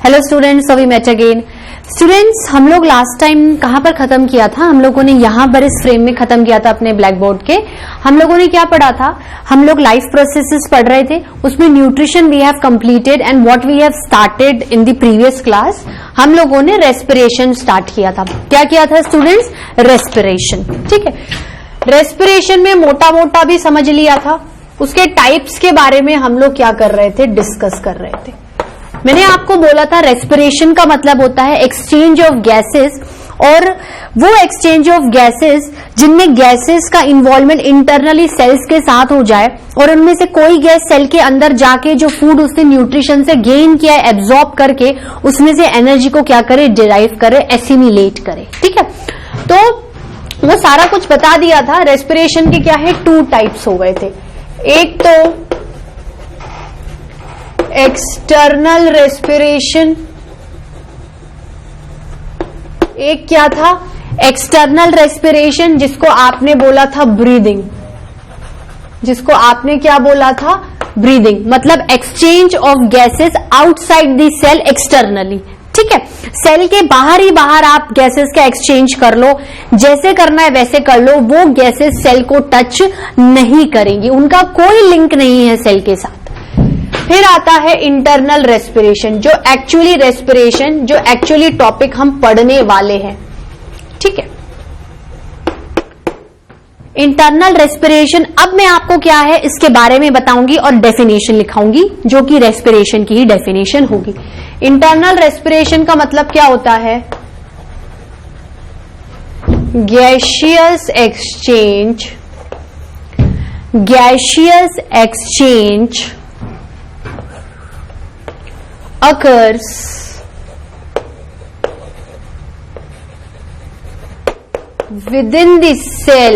Hello students, we met again. Students, हम लोग last time कहां पर खत्म किया था? हम लोगों ने यहां पर इस फ्रेम में खत्म किया था अपने ब्लैक बोर्ड के। हम लोगों ने क्या पढ़ा था? हम लोग लाइफ प्रोसेसेस पढ़ रहे थे, उसमें nutrition we have completed and what we have started in the previous class. हम लोगों ने रेस्पिरेशन स्टार्ट किया था। क्या किया था स्टूडेंट्स? रेस्पिरेशन। ठीक है, रेस्पिरेशन में मोटा मोटा भी समझ लिया था। उसके टाइप्स के बारे में हम लोग क्या कर रहे थे? डिस्कस कर रहे थे। मैंने आपको बोला था रेस्पिरेशन का मतलब होता है एक्सचेंज ऑफ गैसेस, और वो एक्सचेंज ऑफ गैसेस जिनमें गैसेस का इन्वॉल्वमेंट इंटरनली सेल्स के साथ हो जाए और उनमें से कोई गैस सेल के अंदर जाके जो फूड उसने न्यूट्रिशन से गेन किया है एब्जॉर्ब करके उसमें से एनर्जी को क्या करे? डिराइव करे, एसिमिलेट करे। ठीक है, तो वो सारा कुछ बता दिया था। रेस्पिरेशन के क्या है? 2 टाइप्स हो गए थे। एक तो एक्सटर्नल रेस्पिरेशन, एक क्या था? एक्सटर्नल रेस्पिरेशन, जिसको आपने बोला था ब्रीदिंग। जिसको आपने क्या बोला था? ब्रीदिंग। मतलब exchange of gases outside the cell externally. ठीक है, सेल के बाहर ही बाहर आप गैसेस का एक्सचेंज कर लो, जैसे करना है वैसे कर लो। वो गैसेस सेल को टच नहीं करेंगी, उनका कोई लिंक नहीं है सेल के साथ। फिर आता है इंटरनल रेस्पिरेशन, जो एक्चुअली रेस्पिरेशन, जो एक्चुअली टॉपिक हम पढ़ने वाले हैं। ठीक है, इंटरनल रेस्पिरेशन। अब मैं आपको क्या है इसके बारे में बताऊंगी और डेफिनेशन लिखाऊंगी, जो कि रेस्पिरेशन की ही डेफिनेशन होगी। इंटरनल रेस्पिरेशन का मतलब क्या होता है? Gaseous exchange occurs within the cell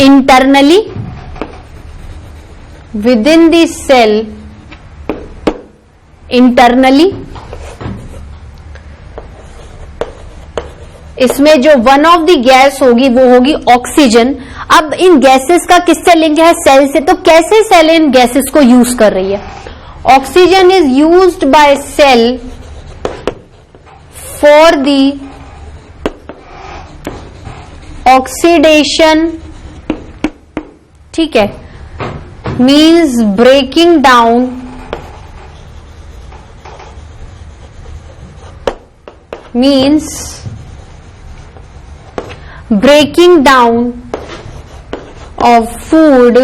internally, इसमें जो वन ऑफ द गैस होगी वो होगी ऑक्सीजन। अब इन गैसेस का किससे लिंक है? सेल से। तो कैसे सेल इन गैसेस को यूज कर रही है? Oxygen is used by cell for the oxidation, ठीक है, means breaking down of food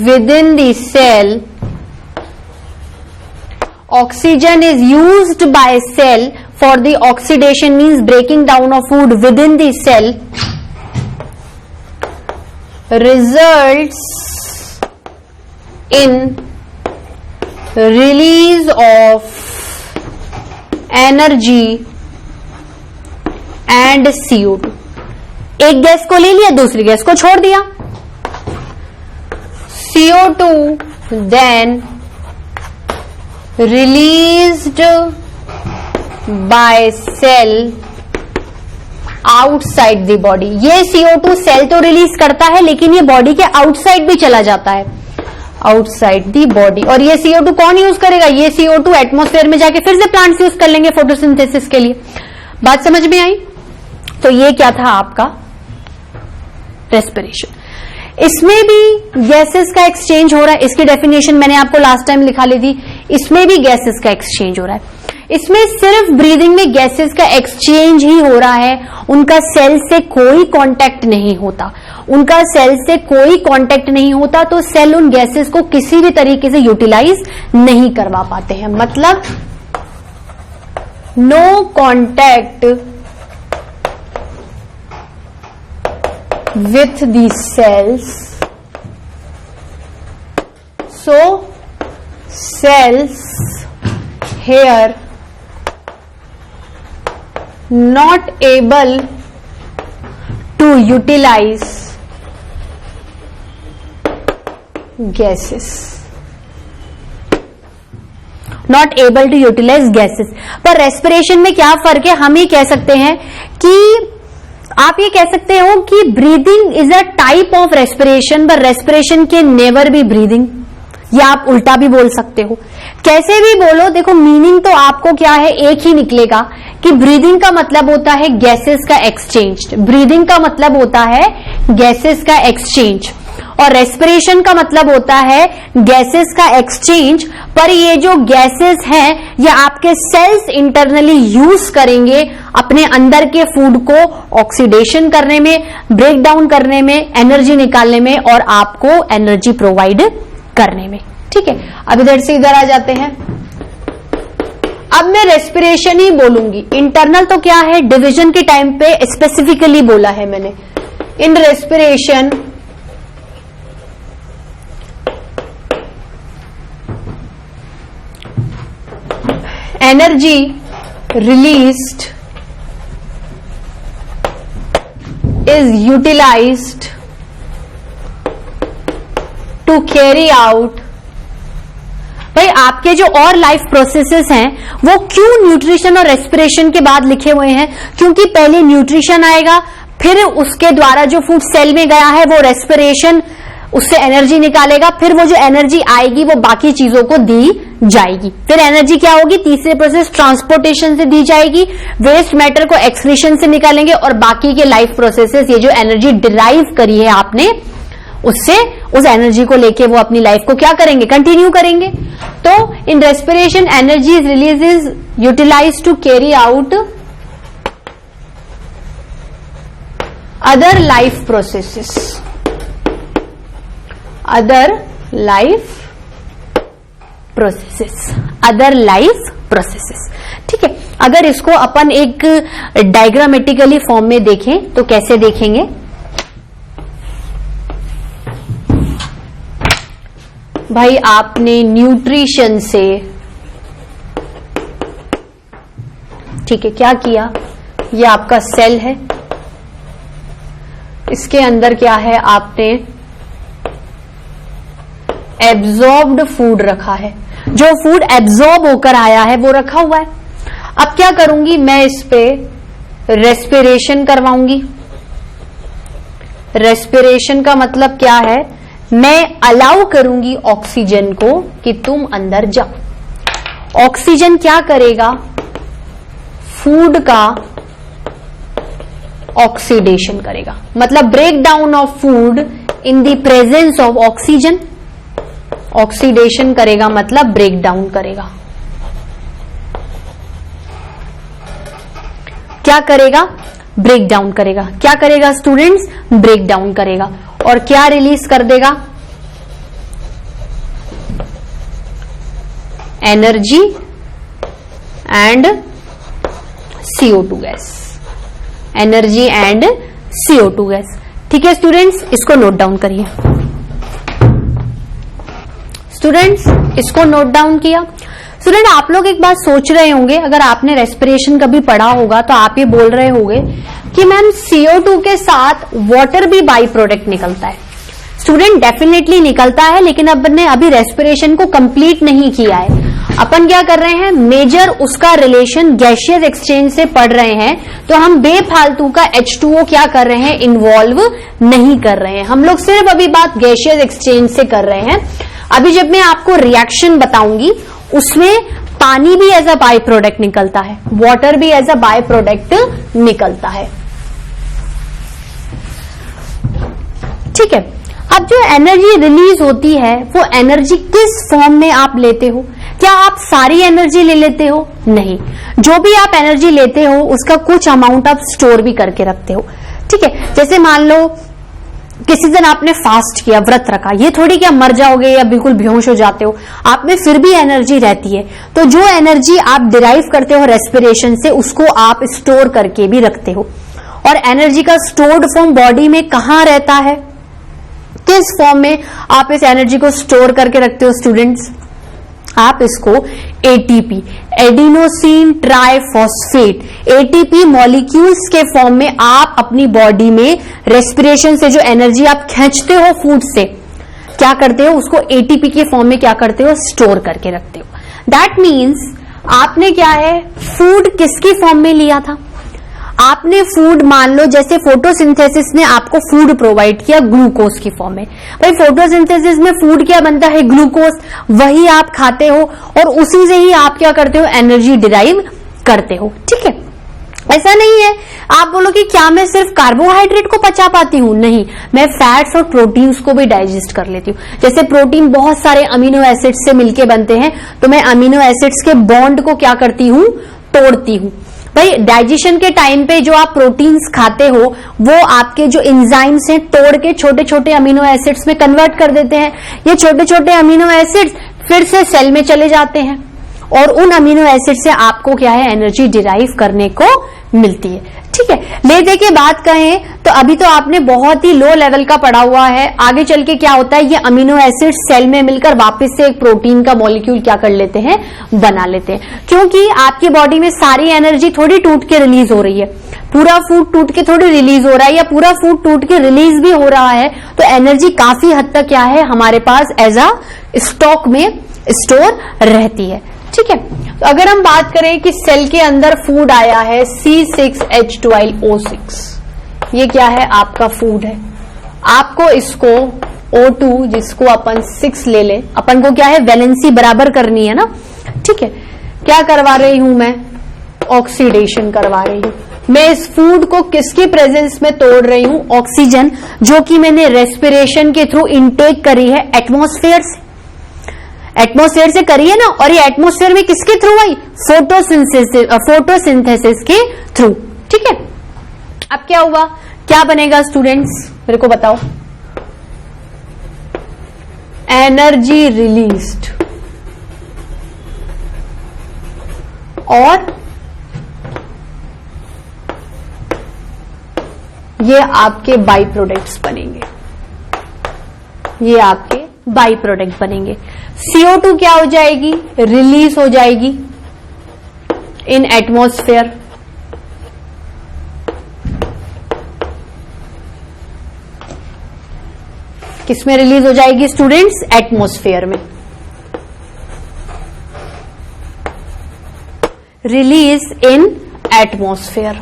within the cell. Oxygen is used by cell for the oxidation, means breaking down of food within the cell, results in release of energy and CO2। एक gas को ले लिया, दूसरी gas को छोड़ दिया। CO2 then released by cell outside the body। ये CO2 cell तो रिलीज करता है, लेकिन ये बॉडी के आउटसाइड भी चला जाता है, आउटसाइड दी बॉडी। और ये CO2 कौन यूज करेगा? ये CO2 एटमॉस्फेयर में जाके फिर से प्लांट्स यूज कर लेंगे फोटोसिंथेसिस के लिए। बात समझ में आई? तो ये क्या था आपका रेस्पिरेशन। इसमें भी गैसेस का एक्सचेंज हो रहा है। इसकी डेफिनेशन मैंने आपको लास्ट टाइम लिखा ली थी। इसमें भी गैसेस का एक्सचेंज हो रहा है। इसमें सिर्फ ब्रीदिंग में गैसेस का एक्सचेंज ही हो रहा है, उनका सेल से कोई कांटेक्ट नहीं होता। उनका सेल से कोई कांटेक्ट नहीं होता, तो सेल उन गैसेस को किसी भी तरीके से यूटिलाइज नहीं करवा पाते हैं। मतलब no contact with the cells, so cells here not able to utilize gases, not able to utilize gases. पर रेस्पिरेशन में क्या फर्क है? हम ये कह सकते हैं कि आप ये कह सकते हो कि breathing is a type of respiration, पर respiration can never be breathing. या आप उल्टा भी बोल सकते हो, कैसे भी बोलो। देखो मीनिंग तो आपको क्या है, एक ही निकलेगा कि ब्रीदिंग का मतलब होता है गैसेस का एक्सचेंज, ब्रीदिंग का मतलब होता है गैसेस का एक्सचेंज, और रेस्पिरेशन का मतलब होता है गैसेस का एक्सचेंज। पर ये जो गैसेस हैं ये आपके सेल्स इंटरनली यूज करेंगे अपने अंदर के फूड को ऑक्सीडेशन करने में, ब्रेक डाउन करने में, एनर्जी निकालने में और आपको एनर्जी प्रोवाइड करने में। ठीक है, अब इधर से इधर आ जाते हैं। अब मैं रेस्पिरेशन ही बोलूंगी, इंटरनल तो क्या है, डिवीजन के टाइम पे स्पेसिफिकली बोला है मैंने। In respiration energy released is utilized to carry out। भाई आपके जो और लाइफ प्रोसेसेस हैं वो क्यों न्यूट्रिशन और रेस्पिरेशन के बाद लिखे हुए हैं, क्योंकि पहले न्यूट्रिशन आएगा, फिर उसके द्वारा जो फूड सेल में गया है वो रेस्पिरेशन उससे एनर्जी निकालेगा, फिर वो जो एनर्जी आएगी वो बाकी चीजों को दी जाएगी, फिर एनर्जी क्या होगी, तीसरे प्रोसेस ट्रांसपोर्टेशन से दी जाएगी, वेस्ट मैटर को एक्सक्रीशन से निकालेंगे और बाकी के लाइफ प्रोसेसेस ये जो एनर्जी डिराइव करी है आपने उससे, उस एनर्जी को लेके वो अपनी लाइफ को क्या करेंगे, कंटिन्यू करेंगे। तो in respiration energy is release is utilize to carry out other life processes, other life processes, other life processes. ठीक है, अगर इसको अपन एक डायग्रामेटिकली फॉर्म में देखें तो कैसे देखेंगे, भाई आपने न्यूट्रिशन से, ठीक है, क्या किया, ये आपका सेल है, इसके अंदर क्या है, आपने एब्जॉर्ब्ड फूड रखा है, जो फूड एब्जॉर्ब होकर आया है वो रखा हुआ है। अब क्या करूंगी मैं, इस पे रेस्पिरेशन करवाऊंगी। रेस्पिरेशन का मतलब क्या है, मैं अलाउ करूंगी ऑक्सीजन को कि तुम अंदर जाओ। ऑक्सीजन क्या करेगा, फूड का ऑक्सीडेशन करेगा, मतलब break down of food in the presence of oxygen. Oxidation करेगा मतलब ब्रेक डाउन करेगा। क्या करेगा, ब्रेक डाउन करेगा। क्या करेगा स्टूडेंट्स, ब्रेक डाउन करेगा। और क्या रिलीज कर देगा, energy and CO2 gas, energy and CO2 gas. ठीक है स्टूडेंट्स, इसको नोट डाउन करिए। स्टूडेंट्स इसको नोट डाउन किया। स्टूडेंट आप लोग एक बात सोच रहे होंगे, अगर आपने रेस्पिरेशन कभी पढ़ा होगा तो आप ये बोल रहे होंगे कि मैम CO2 के साथ वाटर भी बाई प्रोडक्ट निकलता है। स्टूडेंट डेफिनेटली निकलता है, लेकिन अपन ने अभी रेस्पिरेशन को कंप्लीट नहीं किया है। अपन क्या कर रहे हैं, मेजर उसका रिलेशन गैसियस एक्सचेंज से पढ़ रहे हैं, तो हम बेफालतू का H2O क्या कर रहे हैं, इन्वॉल्व नहीं कर रहे हैं। हम लोग सिर्फ अभी बात गैसियस एक्सचेंज से कर रहे हैं। अभी जब मैं आपको रिएक्शन बताऊंगी उसमें पानी भी एज अ बाय प्रोडक्ट निकलता है, वाटर भी एज अ बाय प्रोडक्ट निकलता है। ठीक है, अब जो एनर्जी रिलीज होती है वो एनर्जी किस फॉर्म में आप लेते हो, क्या आप सारी एनर्जी ले लेते हो, नहीं। जो भी आप एनर्जी लेते हो उसका कुछ अमाउंट आप स्टोर भी करके रखते हो। ठीक है, जैसे मान लो किसी दिन आपने फास्ट किया, व्रत रखा, ये थोड़ी क्या मर जाओगे या बिल्कुल बेहोश हो जाते हो, आप में फिर भी एनर्जी रहती है। तो जो एनर्जी आप डिराइव करते हो रेस्पिरेशन से उसको आप स्टोर करके भी रखते हो। और एनर्जी का स्टोर्ड फॉर्म बॉडी में कहाँ रहता है, किस फॉर्म में आप इस एनर्जी को स्टोर करके रखते हो स्टूडेंट्स, आप इसको ATP, adenosine triphosphate, ATP molecules के फॉर्म में आप अपनी बॉडी में रेस्पिरेशन से जो एनर्जी आप खींचते हो फूड से, क्या करते हो, उसको ATP के फॉर्म में क्या करते हो, स्टोर करके रखते हो। दैट मीन्स आपने क्या है, फूड किसकी फॉर्म में लिया था, आपने फूड, मान लो जैसे फोटोसिंथेसिस ने आपको फूड प्रोवाइड किया ग्लूकोज की फॉर्म में, भाई फोटोसिंथेसिस में फूड क्या बनता है, ग्लूकोज, वही आप खाते हो और उसी से ही आप क्या करते हो, एनर्जी डिराइव करते हो। ठीक है, ऐसा नहीं है आप बोलो कि क्या मैं सिर्फ कार्बोहाइड्रेट को पचा पाती हूं, नहीं, मैं फैट्स और प्रोटीन्स को भी डाइजेस्ट कर लेती हूँ। जैसे प्रोटीन बहुत सारे अमीनो एसिड्स से मिलके बनते हैं, तो मैं अमीनो एसिड्स के बॉन्ड को क्या करती हूँ, तोड़ती हूँ। भाई डाइजेशन के टाइम पे जो आप प्रोटीन्स खाते हो वो आपके जो एंजाइम्स हैं तोड़ के छोटे छोटे अमीनो एसिड्स में कन्वर्ट कर देते हैं। ये छोटे छोटे अमीनो एसिड्स फिर से सेल में चले जाते हैं और उन अमीनो एसिड से आपको क्या है, एनर्जी डिराइव करने को मिलती है। ठीक है, ले दे के बात कहें तो अभी तो आपने बहुत ही लो लेवल का पढ़ा हुआ है, आगे चल के क्या होता है, ये अमीनो एसिड सेल में मिलकर वापस से एक प्रोटीन का मॉलिक्यूल क्या कर लेते हैं, बना लेते हैं। क्योंकि आपकी बॉडी में सारी एनर्जी थोड़ी टूट के रिलीज हो रही है, पूरा फूड टूट के थोड़ी रिलीज हो रहा है या पूरा फूड टूट के रिलीज भी हो रहा है, तो एनर्जी काफी हद तक क्या है, हमारे पास एज अ स्टॉक में स्टोर रहती है। ठीक है, तो अगर हम बात करें कि सेल के अंदर फूड आया है C6H12O6, ये क्या है, आपका फूड है। आपको इसको O2 जिसको अपन 6 ले ले, अपन को क्या है, वैलेंसी बराबर करनी है ना। ठीक है, क्या करवा रही हूं मैं, ऑक्सीडेशन करवा रही हूं। मैं इस फूड को किसकी प्रेजेंस में तोड़ रही हूं, ऑक्सीजन, जो कि मैंने रेस्पिरेशन के थ्रू इनटेक करी है एटमॉस्फेयर से, एटमॉस्फेयर से करी है ना। और ये एटमॉस्फेयर में किसके थ्रू आई, फोटोसिंथेसिस के थ्रू। ठीक है, अब क्या हुआ, क्या बनेगा स्टूडेंट्स, मेरे को बताओ, एनर्जी रिलीज्ड और ये आपके बाई प्रोडक्ट्स बनेंगे, ये आपके बाई प्रोडक्ट बनेंगे। CO2 क्या हो जाएगी, रिलीज हो जाएगी इन एटमॉस्फेयर, किसमें रिलीज हो जाएगी स्टूडेंट्स, एटमॉस्फेयर में। रिलीज इन एटमॉस्फेयर।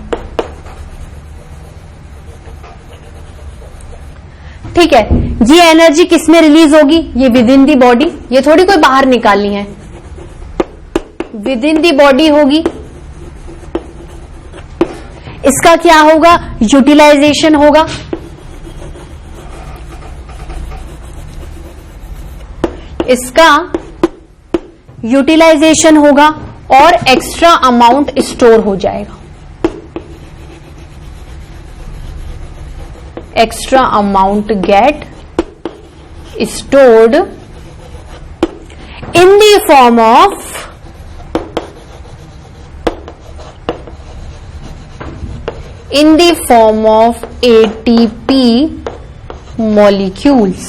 ठीक है, ये एनर्जी किसमें रिलीज होगी, ये विद इन दी बॉडी, ये थोड़ी कोई बाहर निकालनी है, विद इन दी बॉडी होगी। इसका क्या होगा, यूटिलाइजेशन होगा। इसका यूटिलाइजेशन होगा और एक्स्ट्रा अमाउंट स्टोर हो जाएगा, extra amount get stored in the form of ATP molecules।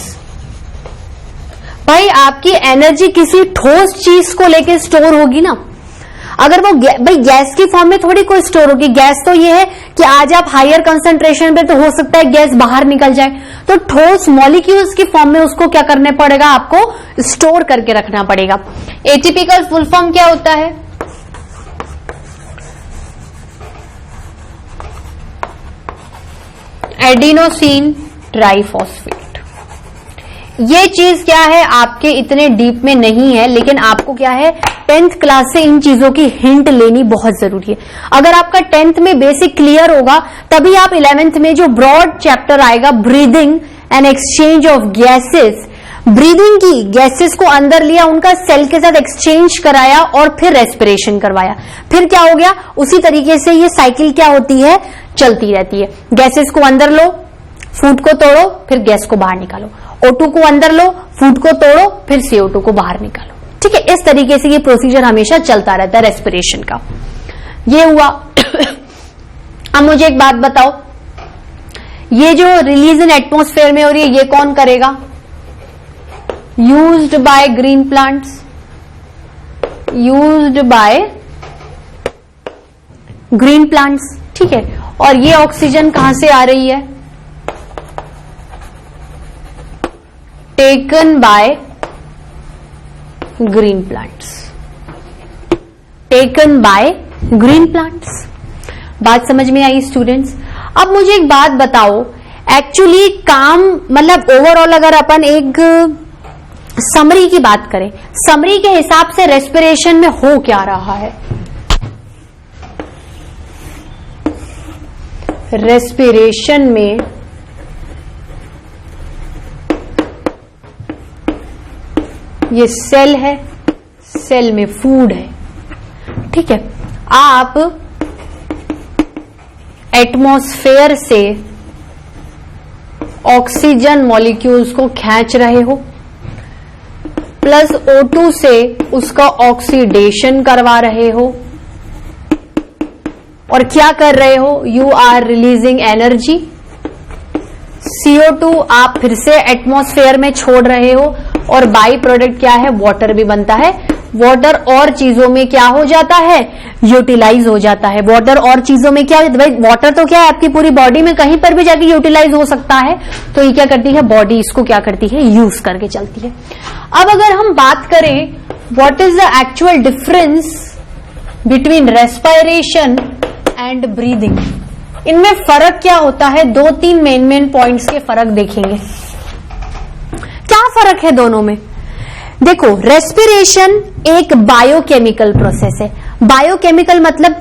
भाई आपकी एनर्जी किसी ठोस चीज को लेके स्टोर होगी ना, अगर वो भाई गैस की फॉर्म में थोड़ी कोई स्टोर होगी। गैस तो ये है कि आज आप हायर कंसंट्रेशन पे तो हो सकता है गैस बाहर निकल जाए, तो ठोस मॉलिक्यूल्स की फॉर्म में उसको क्या करना पड़ेगा, आपको स्टोर करके रखना पड़ेगा। एटीपी का फुल फॉर्म क्या होता है, एडिनोसिन ट्राइफॉस्फेट। ये चीज क्या है, आपके इतने डीप में नहीं है, लेकिन आपको क्या है 10th क्लास से इन चीजों की हिंट लेनी बहुत जरूरी है। अगर आपका 10th में बेसिक क्लियर होगा तभी आप 11th में जो ब्रॉड चैप्टर आएगा, breathing and exchange of gases, breathing की गैसेस को अंदर लिया, उनका सेल के साथ एक्सचेंज कराया और फिर रेस्पिरेशन करवाया, फिर क्या हो गया, उसी तरीके से ये साइकिल क्या होती है, चलती रहती है। गैसेस को अंदर लो, फूड को तोड़ो, फिर गैस को बाहर निकालो, O2 को अंदर लो, फूड को तोड़ो, फिर CO2 को बाहर निकालो। ठीक है, इस तरीके से ये प्रोसीजर हमेशा चलता रहता है रेस्पिरेशन का। ये हुआ। अब मुझे एक बात बताओ, ये जो रिलीज इन एटमॉस्फेयर में हो रही है ये कौन करेगा, used by green plants, used by green plants. ठीक है, और ये ऑक्सीजन कहां से आ रही है, taken by green plants, taken by green plants. बात समझ में आई स्टूडेंट्स? अब मुझे एक बात बताओ, एक्चुअली काम मतलब ओवरऑल अगर अपन एक समरी की बात करें, समरी के हिसाब से रेस्पिरेशन में हो क्या रहा है? रेस्पिरेशन में ये सेल है, सेल में फूड है, ठीक है। आप एटमॉस्फेयर से ऑक्सीजन मॉलिक्यूल्स को खींच रहे हो, प्लस O2 से उसका ऑक्सीडेशन करवा रहे हो, और क्या कर रहे हो? You are releasing energy. CO2 आप फिर से एटमॉस्फेयर में छोड़ रहे हो, और बाई प्रोडक्ट क्या है? वाटर भी बनता है। वाटर और चीजों में क्या हो जाता है? यूटिलाइज हो जाता है। वाटर और चीजों में क्या? भाई वाटर तो क्या है, आपकी पूरी बॉडी में कहीं पर भी जाके यूटिलाइज हो सकता है, तो ये क्या करती है? बॉडी इसको क्या करती है? यूज करके चलती है। अब अगर हम बात करें what is the actual difference between respiration and breathing, इनमें फर्क क्या होता है? 2-3 मेन पॉइंट्स के फर्क देखेंगे। क्या फर्क है दोनों में? देखो, रेस्पिरेशन एक बायोकेमिकल प्रोसेस है। बायोकेमिकल मतलब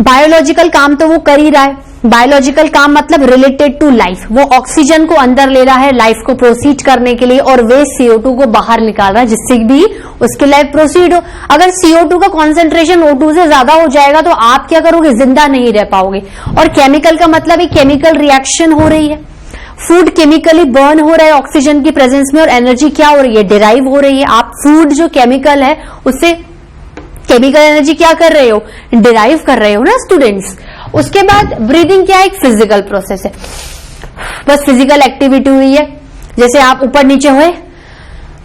बायोलॉजिकल काम तो वो कर ही रहा है। बायोलॉजिकल काम मतलब रिलेटेड टू लाइफ, वो ऑक्सीजन को अंदर ले रहा है लाइफ को प्रोसीड करने के लिए, और वेस्ट CO2 को बाहर निकाल रहा है जिससे भी उसकी लाइफ प्रोसीड हो। अगर CO2 का कॉन्सेंट्रेशन O2 से ज्यादा हो जाएगा तो आप क्या करोगे? जिंदा नहीं रह पाओगे। और केमिकल का मतलब एक केमिकल रिएक्शन हो रही है, फूड केमिकली बर्न हो रहा है ऑक्सीजन की प्रेजेंस में, और एनर्जी क्या हो रही है? डिराइव हो रही है। आप फूड जो केमिकल है उससे केमिकल एनर्जी क्या कर रहे हो? डिराइव कर रहे हो ना स्टूडेंट्स। उसके बाद ब्रीदिंग क्या है? एक फिजिकल प्रोसेस है, बस फिजिकल एक्टिविटी हुई है, जैसे आप ऊपर नीचे हुए,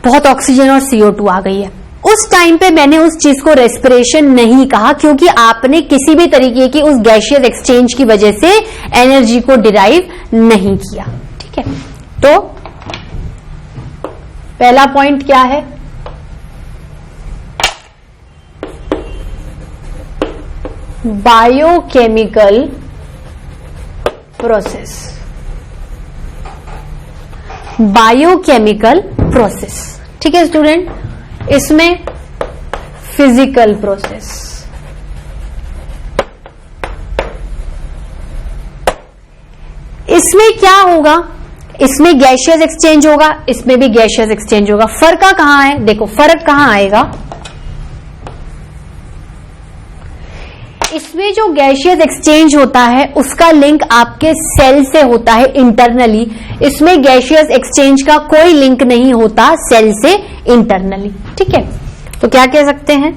बहुत ऑक्सीजन और CO2 आ गई है। उस टाइम पे मैंने उस चीज को रेस्पिरेशन नहीं कहा, क्योंकि आपने किसी भी तरीके की उस गैसियस एक्सचेंज की वजह से एनर्जी को डिराइव नहीं किया, ठीक है। तो पहला पॉइंट क्या है? Biochemical process. बायोकेमिकल प्रोसेस, ठीक है स्टूडेंट। इसमें फिजिकल प्रोसेस, इसमें क्या होगा? इसमें गैसियस एक्सचेंज होगा, इसमें भी गैसियस एक्सचेंज होगा। फर्क कहां है? देखो फर्क कहां आएगा? इसमें जो गैसियस एक्सचेंज होता है उसका लिंक आपके सेल से होता है इंटरनली। इसमें गैसियस एक्सचेंज का कोई लिंक नहीं होता सेल से इंटरनली, ठीक है। तो क्या कह सकते हैं?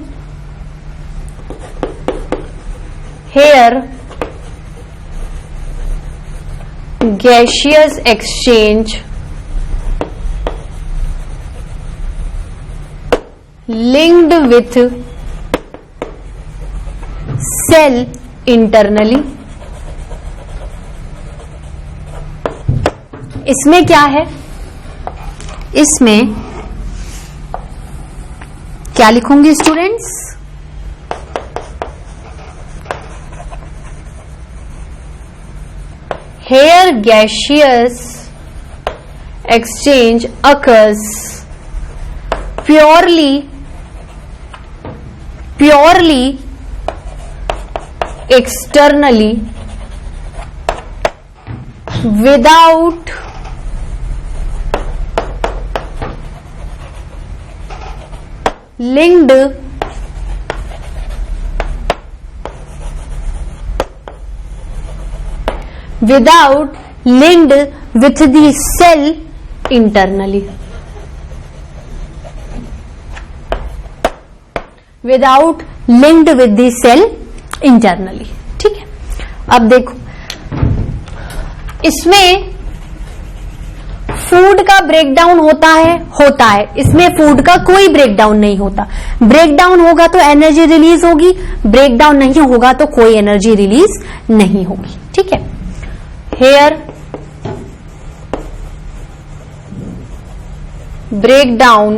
Here gaseous exchange linked with cell internally। इसमें क्या है? इसमें क्या लिखूंगी students? Hair gaseous exchange occurs purely externally without linked with the cell internally। Without linked with the cell internally, ठीक है। अब देखो इसमें फूड का ब्रेकडाउन होता है, इसमें फूड का कोई ब्रेकडाउन नहीं होता। ब्रेकडाउन होगा तो एनर्जी रिलीज होगी, ब्रेकडाउन नहीं होगा तो कोई एनर्जी रिलीज नहीं होगी, ठीक है। हेयर ब्रेकडाउन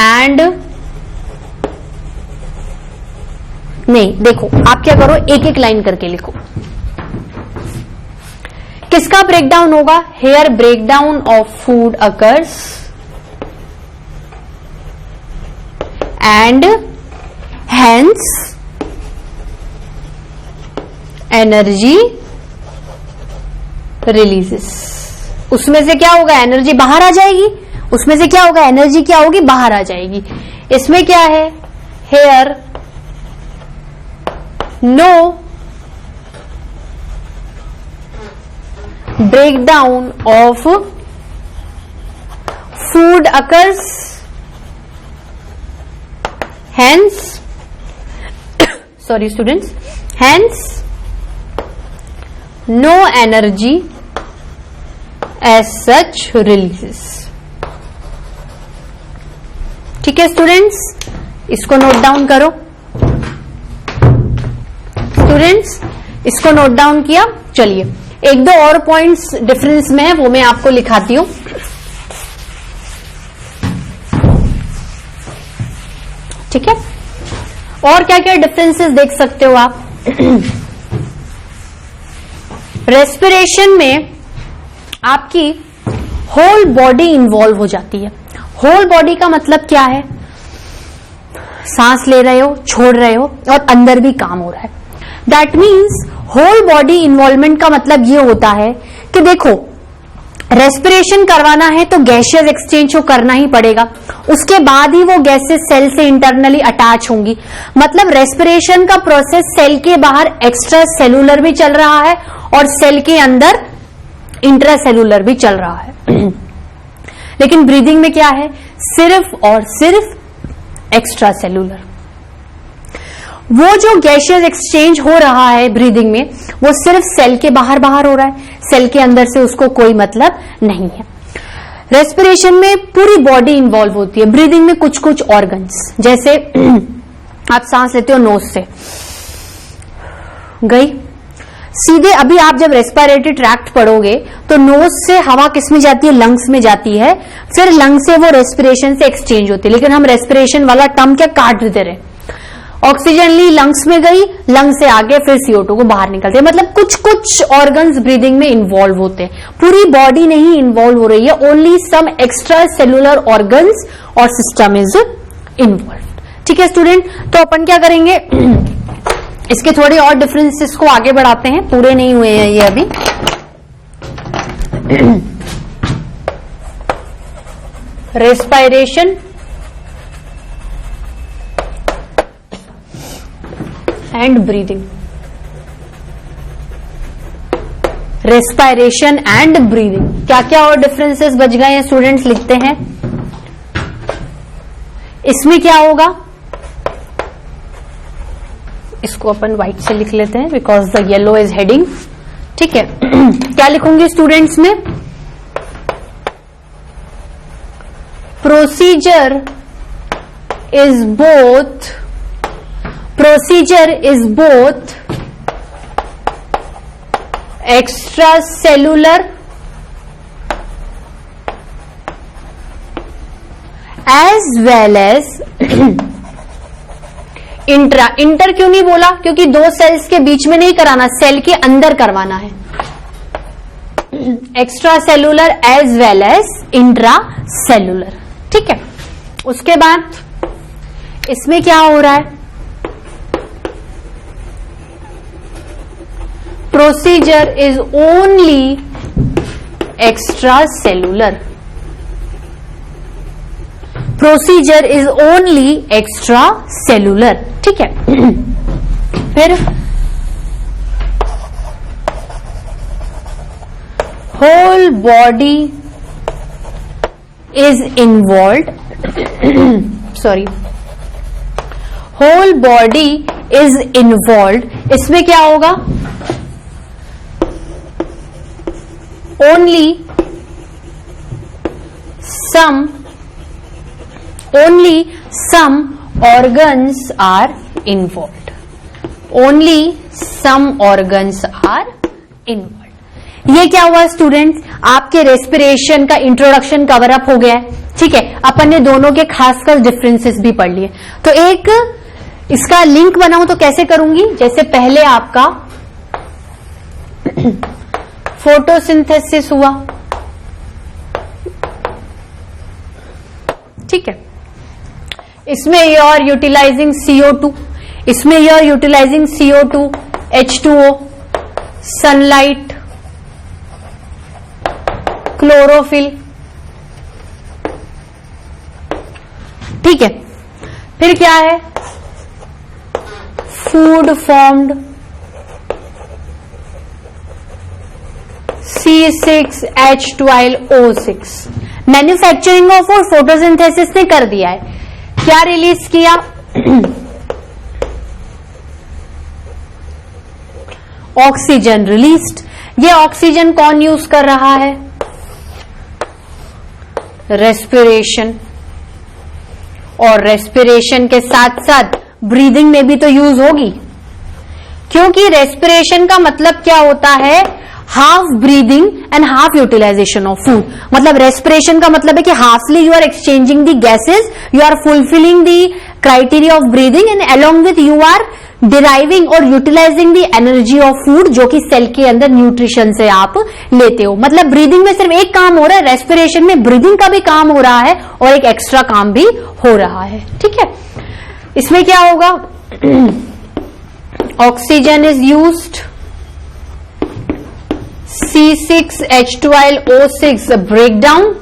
एंड नहीं, देखो आप क्या करो, एक एक लाइन करके लिखो। किसका ब्रेकडाउन होगा? Here breakdown of food occurs and hence energy releases. उसमें से क्या होगा? एनर्जी बाहर आ जाएगी। उसमें से क्या होगा? एनर्जी क्या होगी? बाहर आ जाएगी। इसमें क्या है? Here no breakdown of food occurs, hence sorry students, hence no energy as such releases। ठीक है स्टूडेंट्स, इसको नोट डाउन करो। स्टूडेंट्स इसको नोट डाउन किया। चलिए एक दो और पॉइंट्स डिफरेंस में है, वो मैं आपको लिखाती हूं। ठीक है, और क्या क्या डिफरेंसेस देख सकते हो आप? रेस्पिरेशन में आपकी होल बॉडी इन्वॉल्व हो जाती है। होल बॉडी का मतलब क्या है? सांस ले रहे हो, छोड़ रहे हो, और अंदर भी काम हो रहा है। That means whole body involvement का मतलब ये होता है कि देखो, रेस्पिरेशन करवाना है तो गैसियस एक्सचेंज को करना ही पड़ेगा, उसके बाद ही वो गैसेस सेल से इंटरनली अटैच होंगी। मतलब रेस्पिरेशन का प्रोसेस सेल के बाहर एक्स्ट्रा सेलुलर भी चल रहा है और सेल के अंदर इंट्रा सेलुलर भी चल रहा है। लेकिन ब्रीदिंग में क्या है? सिर्फ और सिर्फ एक्स्ट्रा सेलुलर। वो जो गैसियस एक्सचेंज हो रहा है ब्रीदिंग में, वो सिर्फ सेल के बाहर बाहर हो रहा है, सेल के अंदर से उसको कोई मतलब नहीं है। रेस्पिरेशन में पूरी बॉडी इन्वॉल्व होती है, ब्रीदिंग में कुछ कुछ ऑर्गन्स, जैसे आप सांस लेते हो नोज से, गई सीधे। अभी आप जब रेस्पिरेटरी ट्रैक्ट पढ़ोगे तो नोज से हवा किस में जाती है? लंग्स में जाती है, फिर लंग से वो रेस्पिरेशन से एक्सचेंज होती है। लेकिन हम रेस्पिरेशन वाला टर्म क्या काट देते रहे, ऑक्सीजन ली लंग्स में गई, लंग से आगे फिर CO2 को बाहर निकलते हैं। मतलब कुछ कुछ ऑर्गन्स ब्रीदिंग में इन्वॉल्व होते हैं, पूरी बॉडी नहीं इन्वॉल्व हो रही है, only some extracellular organs और सिस्टम इज इन्वॉल्व। ठीक है स्टूडेंट, तो अपन क्या करेंगे, इसके थोड़े और डिफरेंसेस को आगे बढ़ाते हैं, पूरे नहीं हुए हैं ये अभी। Respiration and breathing, respiration and breathing, क्या क्या और डिफरेंसेस बच गए हैं स्टूडेंट्स? लिखते हैं। इसमें क्या होगा, इसको अपन व्हाइट से लिख लेते हैं because the yellow is heading. ठीक है, क्या लिखूंगी स्टूडेंट्स में? Procedure is both extracellular as well as inter क्यों नहीं बोला? क्योंकि दो सेल्स के बीच में नहीं कराना, सेल के अंदर करवाना है। Extracellular as well as intracellular. ठीक है, उसके बाद इसमें क्या हो रहा है? Procedure is only extracellular, procedure is only extracellular. ठीक है, फिर whole body is involve, sorry, whole body is involve. इसमें क्या होगा? Only some organs are involved. Only some organs are involved. ये क्या हुआ स्टूडेंट्स? आपके रेस्पिरेशन का इंट्रोडक्शन कवर अप हो गया है। ठीक है, अपन ने दोनों के खासकर डिफरेंसेस भी पढ़ लिए। तो एक इसका लिंक बनाऊं तो कैसे करूंगी, जैसे पहले आपका फोटोसिंथेसिस हुआ, ठीक है, इसमें यू आर यूटिलाइजिंग CO2, इसमें you are utilizing CO2, H2O, sunlight, chlorophyll, ठीक है। फिर क्या है, food formed, C6H12O6, manufacturing of food photosynthesis ने कर दिया है। क्या रिलीज किया, ऑक्सीजन रिलीज्ड। ये ऑक्सीजन कौन यूज कर रहा है, रेस्पिरेशन, और रेस्पिरेशन के साथ साथ ब्रीदिंग में भी तो यूज होगी, क्योंकि रेस्पिरेशन का मतलब क्या होता है, half breathing and half utilisation of food. मतलब रेस्पिरेशन का मतलब है कि halfly you are exchanging the gases, you are fulfilling the criteria of breathing and along with you are deriving or utilising the energy of food, जो कि cell के अंदर nutrition से आप लेते हो। मतलब ब्रीदिंग में सिर्फ एक काम हो रहा है, रेस्पिरेशन में ब्रीदिंग का भी काम हो रहा है और एक एक्स्ट्रा काम भी हो रहा है, ठीक है। इसमें क्या होगा, oxygen is used, C6H12O6 breakdown,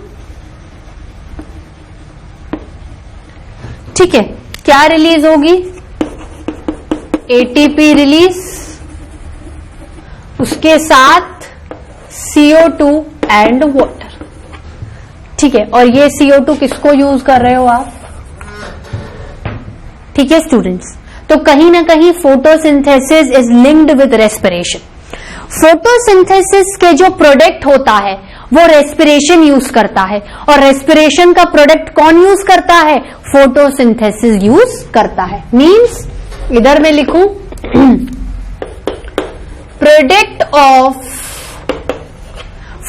ठीक है। क्या रिलीज होगी, ATP रिलीज, उसके साथ CO2 एंड वाटर, ठीक है। और ये CO2 किसको यूज कर रहे हो आप, ठीक है स्टूडेंट्स। तो कहीं ना कहीं photosynthesis is linked with respiration. Photosynthesis के जो प्रोडक्ट होता है वो रेस्पिरेशन यूज करता है, और रेस्पिरेशन का प्रोडक्ट कौन यूज करता है, फोटोसिंथेसिस यूज करता है। मींस इधर मैं लिखूं, प्रोडक्ट ऑफ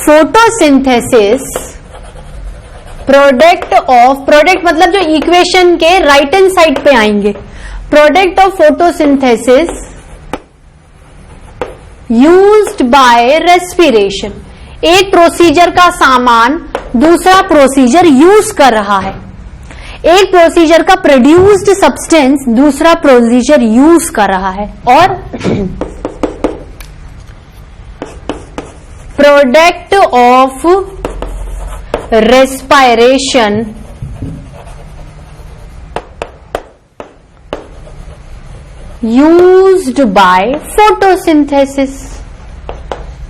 फोटोसिंथेसिस, प्रोडक्ट मतलब जो इक्वेशन के राइट हैंड साइड पे आएंगे, product of photosynthesis used by respiration. एक प्रोसीजर का सामान दूसरा प्रोसीजर यूज कर रहा है, एक प्रोसीजर का प्रोड्यूस्ड सब्सटेंस दूसरा प्रोसीजर यूज कर रहा है, और product of respiration used by photosynthesis,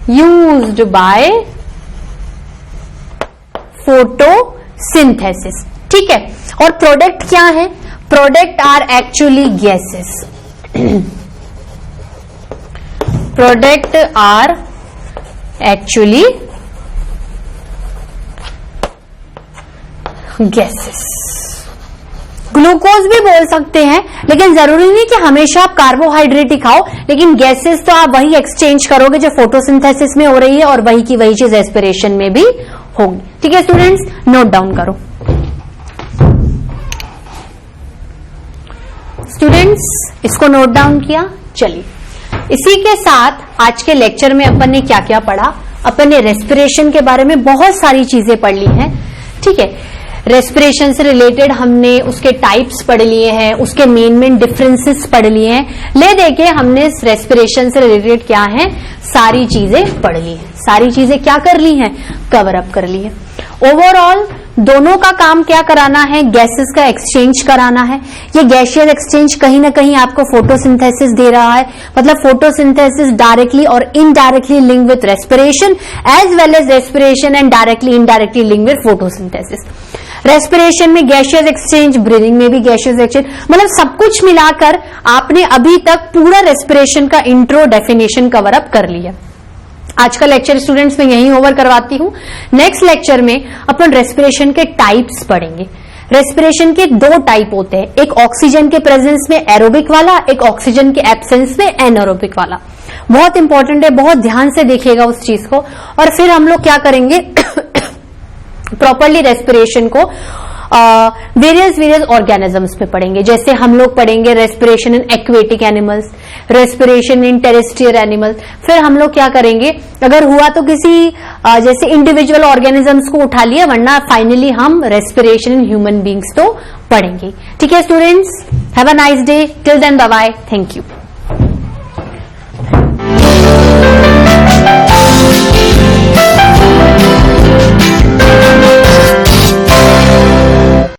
used by photosynthesis, ठीक है। और प्रोडक्ट क्या है, product are actually gases, product are actually gases. Glucose भी बोल सकते हैं, लेकिन जरूरी नहीं कि हमेशा आप कार्बोहाइड्रेट ही खाओ, लेकिन गैसेस तो आप वही एक्सचेंज करोगे जो फोटोसिंथेसिस में हो रही है, और वही की वही चीज रेस्पिरेशन में भी होगी, ठीक है स्टूडेंट्स। नोट डाउन करो स्टूडेंट्स, इसको नोट डाउन किया। चलिए इसी के साथ आज के लेक्चर में अपन ने क्या क्या पढ़ा, अपन ने रेस्पिरेशन के बारे में बहुत सारी चीजें पढ़ ली हैं, ठीक है। रेस्पिरेशन से रिलेटेड हमने उसके टाइप्स पढ़ लिए हैं, उसके मेन डिफरेंसेस पढ़ लिए हैं, ले देके हमने रेस्पिरेशन से रिलेटेड क्या है सारी चीजें पढ़ ली हैं। सारी चीजें क्या कर ली हैं, कवर अप कर ली है। ओवरऑल दोनों का काम क्या कराना है, गैसेस का एक्सचेंज कराना है। ये गैसियस एक्सचेंज कहीं ना कहीं आपको फोटोसिंथेसिस दे रहा है, मतलब फोटोसिंथेसिस डायरेक्टली और indirectly link with respiration as well as respiration and directly indirectly link with photosynthesis. Respiration में गैसियस एक्सचेंज, ब्रीदिंग में भी गैसियस एक्सचेंज, मतलब सब कुछ मिलाकर आपने अभी तक पूरा रेस्पिरेशन का इंट्रो डेफिनेशन कवर अप कर लिया। आज का लेक्चर स्टूडेंट्स मैं यहीं ओवर करवाती हूं। नेक्स्ट लेक्चर में अपन रेस्पिरेशन के टाइप्स पढ़ेंगे। रेस्पिरेशन के दो टाइप होते हैं, एक ऑक्सीजन के प्रेजेंस में एरोबिक वाला, एक ऑक्सीजन के एब्सेंस में एनएरोबिक वाला। बहुत इंपॉर्टेंट है, बहुत ध्यान से देखिएगा उस चीज को। और फिर हम लोग क्या करेंगे प्रॉपरली रेस्पिरेशन को वेरियस ऑर्गेनिजम्स पे पढ़ेंगे। जैसे हम लोग पढ़ेंगे respiration in aquatic animals, respiration in terrestrial animals. फिर हम लोग क्या करेंगे, अगर हुआ तो किसी जैसे इंडिविजुअल ऑर्गेनिजम्स को उठा लिया, वरना फाइनली हम रेस्पिरेशन इन ह्यूमन बींग्स तो पढ़ेंगे। ठीक है students, have a nice day, till then bye bye, thank you.